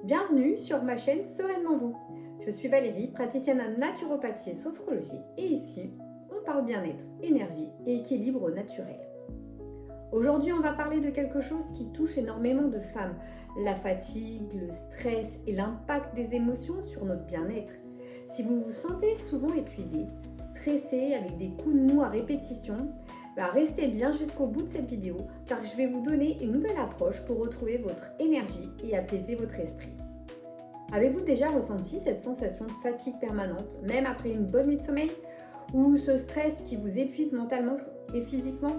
Bienvenue sur ma chaîne Sereinement Vous. Je suis Valérie, praticienne en naturopathie et sophrologie, et ici, on parle bien-être, énergie et équilibre naturel. Aujourd'hui, on va parler de quelque chose qui touche énormément de femmes, la fatigue, le stress et l'impact des émotions sur notre bien-être. Si vous vous sentez souvent épuisé, stressé, avec des coups de mou à répétition, restez bien jusqu'au bout de cette vidéo car je vais vous donner une nouvelle approche pour retrouver votre énergie et apaiser votre esprit. Avez-vous déjà ressenti cette sensation de fatigue permanente, même après une bonne nuit de sommeil, ou ce stress qui vous épuise mentalement et physiquement?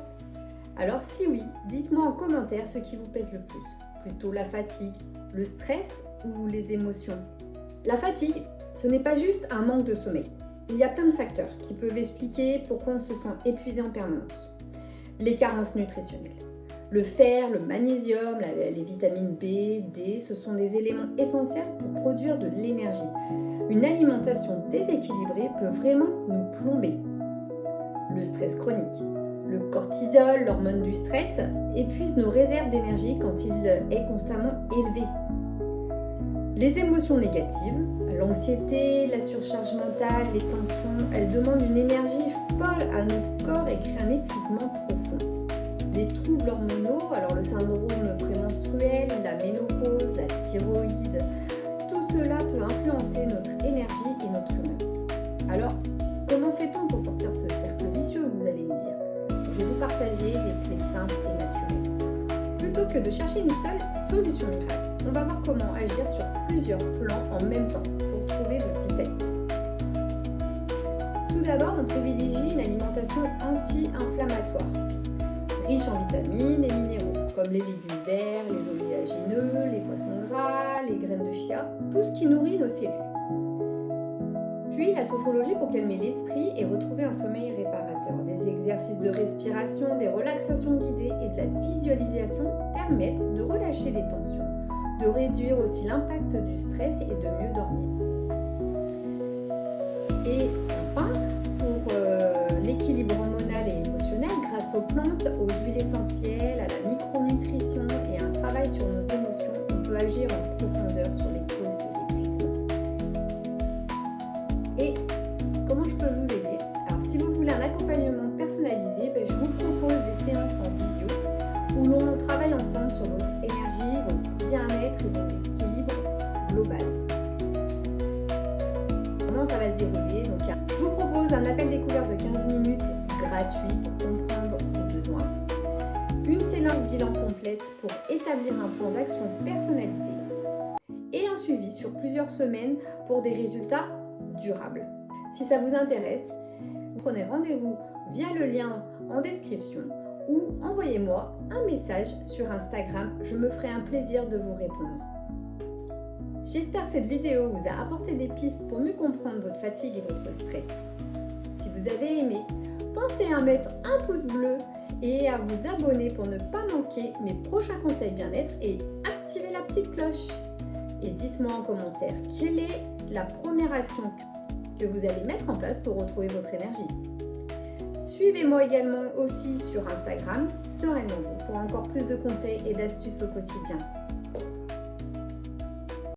Alors si oui, dites-moi en commentaire ce qui vous pèse le plus. Plutôt la fatigue, le stress ou les émotions? La fatigue, ce n'est pas juste un manque de sommeil. Il y a plein de facteurs qui peuvent expliquer pourquoi on se sent épuisé en permanence. Les carences nutritionnelles. Le fer, le magnésium, les vitamines B, D, ce sont des éléments essentiels pour produire de l'énergie. Une alimentation déséquilibrée peut vraiment nous plomber. Le stress chronique. Le cortisol, l'hormone du stress, épuise nos réserves d'énergie quand il est constamment élevé. Les émotions négatives, l'anxiété, la surcharge mentale, les tensions, elles demandent une énergie folle à notre corps et créent un épuisement profond. Les troubles hormonaux, alors le syndrome prémenstruel, la ménopause, la thyroïde, tout cela peut influencer notre énergie et notre humeur. Alors, comment fait-on pour sortir de ce cercle vicieux, vous allez me dire? Je vais vous partager des clés simples et naturelles. Plutôt que de chercher une seule solution miracle, on va voir comment agir sur plusieurs plans en même temps pour trouver votre vitalité. Tout d'abord, on privilégie une alimentation anti-inflammatoire, riche en vitamines et minéraux, comme les légumes verts, les oléagineux, les poissons gras, les graines de chia, tout ce qui nourrit nos cellules. Puis la sophrologie pour calmer l'esprit et retrouver un sommeil réparateur. Des exercices de respiration, des relaxations guidées et de la visualisation permettent de relâcher les tensions, de réduire aussi l'impact du stress et de mieux dormir. Et enfin, pour l'équilibre hormonal et émotionnel, grâce aux plantes, aux huiles essentielles, à la micronutrition et à un travail sur nos émotions, on peut agir en profondeur sur les causes de l'épuisement. Et comment je peux vous aider? Alors si vous voulez un accompagnement personnalisé, je vous propose des séances en visio où l'on travaille ensemble sur votre énergie, votre bien-être et votre équilibre global. Comment ça va se dérouler? Donc, je vous propose un appel découverte de 15 minutes gratuit pour comprendre vos besoins, une séance bilan complète pour établir un plan d'action personnalisé et un suivi sur plusieurs semaines pour des résultats durables. Si ça vous intéresse, prenez rendez-vous via le lien en description ou envoyez-moi un message sur Instagram, je me ferai un plaisir de vous répondre. J'espère que cette vidéo vous a apporté des pistes pour mieux comprendre votre fatigue et votre stress. Si vous avez aimé, pensez à mettre un pouce bleu et à vous abonner pour ne pas manquer mes prochains conseils bien-être et activer la petite cloche. Et dites-moi en commentaire quelle est la première action que vous allez mettre en place pour retrouver votre énergie. Suivez-moi également aussi sur Instagram, Sereinement Vous, pour encore plus de conseils et d'astuces au quotidien.